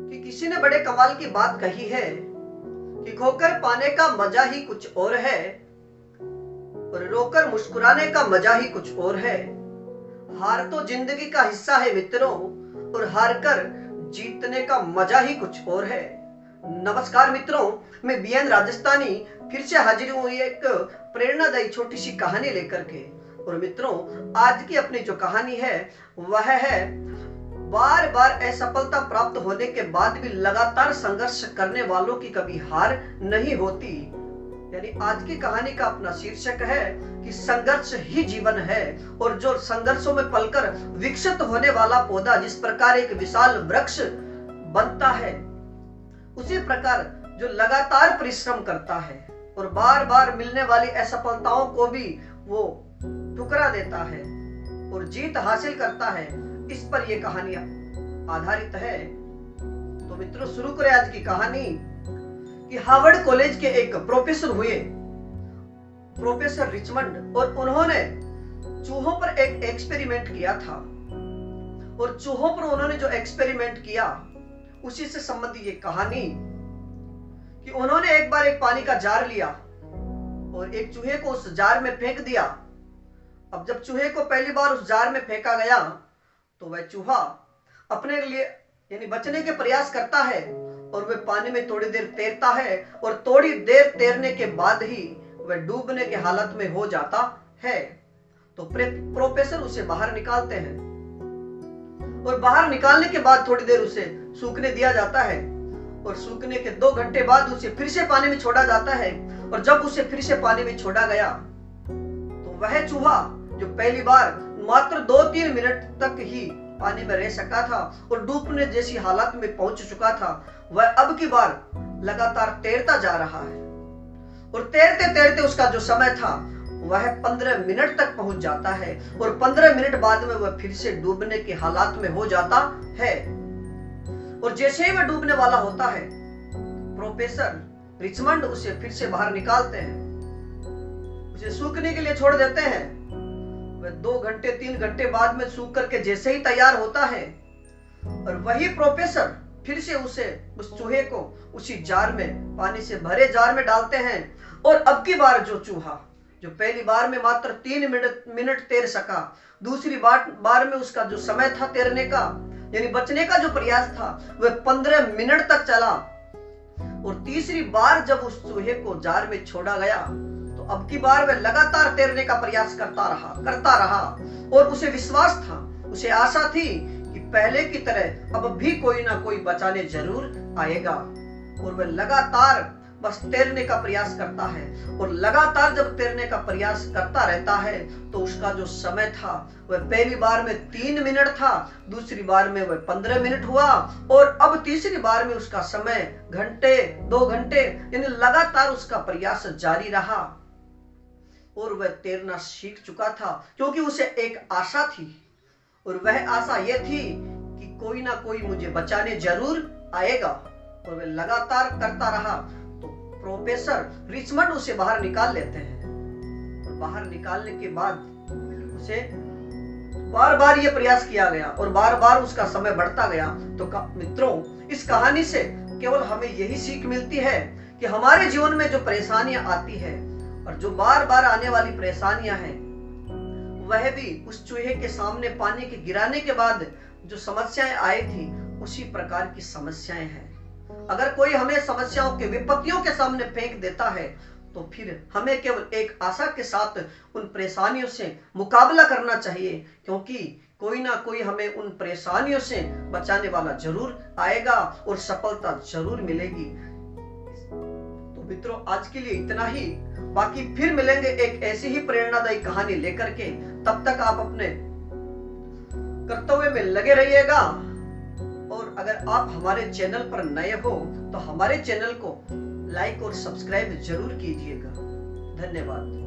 कि किसी ने बड़े कमाल की बात कही है कि खोकर पाने का मजा ही कुछ और है और रोकर मुस्कुराने का मजा ही कुछ और है। हार तो जिंदगी का हिस्सा है मित्रों, और हार कर जीतने का मजा ही कुछ और है। नमस्कार मित्रों, मैं बीएन राजस्थानी फिर से हाजिर हूं एक प्रेरणादायी छोटी सी कहानी लेकर के। और मित्रों, आज की अपनी जो कहानी है वह है बार बार असफलता प्राप्त होने के बाद भी लगातार संघर्ष करने वालों की कभी हार नहीं होती। यानी आज की कहानी का अपना शीर्षक है कि संघर्ष ही जीवन है। और जो संघर्षों में पलकर विकसित होने वाला पौधा जिस प्रकार एक विशाल वृक्ष बनता है, उसी प्रकार जो लगातार परिश्रम करता है और बार बार मिलने वाली असफलताओं को भी वो ठुकरा देता है और जीत हासिल करता है, इस पर यह कहानी आधारित है। तो मित्रों, शुरू करें आज की कहानी। कि हार्वर्ड कॉलेज के एक प्रोफेसर हुए, प्रोफेसर रिचमंड, और उन्होंने चूहों पर एक एक्सपेरिमेंट किया था। और चूहों पर उन्होंने जो एक्सपेरिमेंट किया उसी से संबंधित ये कहानी कि उन्होंने एक बार एक पानी का जार लिया और एक चूहे को उस जार में फेंक दिया। अब जब चूहे को पहली बार उस जार में फेंका गया तो वह चूहा अपने लिए यानी बचने के प्रयास करता है और वह पानी में थोड़ी देर तैरता है और थोड़ी देर तैरने के बाद ही वह डूबने के हालत में हो जाता है। तो प्रोफेसर उसे बाहर निकालते हैं और बाहर निकालने के बाद थोड़ी देर उसे सूखने दिया जाता है और सूखने के 2 घंटे बाद उसे फिर से पानी में छोड़ा जाता है। और जब उसे फिर से पानी में छोड़ा गया तो वह चूहा जो पहली बार मात्र 2-3 मिनट तक ही पानी में रह सका था और डूबने जैसी हालत में पहुंच चुका था, वह अब की बार लगातार तैरता जा रहा है और तैरते तैरते उसका जो समय था वह 15 मिनट तक पहुंच जाता है और 15 मिनट बाद में वह फिर से डूबने के हालात में हो जाता है। और जैसे ही वह डूबने वाला होता है, प्रोफेसर रिचमंड उसे फिर से बाहर निकालते हैं, उसे सूखने के लिए छोड़ देते हैं। वह 2 घंटे 3 घंटे बाद में सूख करके जैसे ही तैयार होता है और वही प्रोफेसर फिर से उस चूहे को उसी जार में, पानी से भरे जार में डालते हैं। और अब की बार जो चूहा जो पहली बार में मात्र 3 मिनट तैर सका, दूसरी बार में उसका जो समय था तैरने का यानी बचने का जो प्रयास था वह 15 मिनट तक चला। और तीसरी बार जब उस चूहे को जार में छोड़ा गया तो अब की बार वह लगातार तैरने का प्रयास करता रहा और उसे विश्वास था, उसे आशा थी कि पहले की तरह अब भी कोई ना कोई बचाने जरूर आएगा। और वह लगातार बस तैरने का प्रयास करता है और लगातार जब तैरने का प्रयास करता रहता है तो उसका जो समय था वह पहली बार में 3 मिनट था, दूसरी बार में वह 15 मिनट हुआ और अब तीसरी बार में उसका समय घंटे 2 घंटे यानी लगातार उसका प्रयास जारी रहा। और वह तैरना सीख चुका था क्योंकि उसे एक आशा थी और वह आशा यह थी कि कोई ना कोई मुझे बचाने जरूर आएगा। और वह लगातार करता रहा तो प्रोफेसर रिचमंड उसे बाहर निकाल लेते हैं और बाहर निकालने के बाद उसे बार बार यह प्रयास किया गया और बार बार उसका समय बढ़ता गया। तो मित्रों, इस कहानी से केवल हमें यही सीख मिलती है कि हमारे जीवन में जो परेशानियां आती है और जो बार बार आने वाली परेशानियां हैं वह भी उस चूहे के सामने पानी के गिराने के बाद जो समस्याएं आई थी उसी प्रकार की समस्याएं हैं। अगर कोई हमें समस्याओं के विपत्तियों के सामने फेंक देता है तो फिर हमें केवल एक आशा के साथ उन परेशानियों से मुकाबला करना चाहिए, क्योंकि कोई ना कोई हमें उन परेशानियों से बचाने वाला जरूर आएगा और सफलता जरूर मिलेगी। तो मित्रों, आज के लिए इतना ही। बाकी फिर मिलेंगे एक ऐसी ही प्रेरणादायी कहानी लेकर के। तब तक आप अपने कर्तव्य में लगे रहिएगा। और अगर आप हमारे चैनल पर नए हो तो हमारे चैनल को लाइक और सब्सक्राइब जरूर कीजिएगा। धन्यवाद।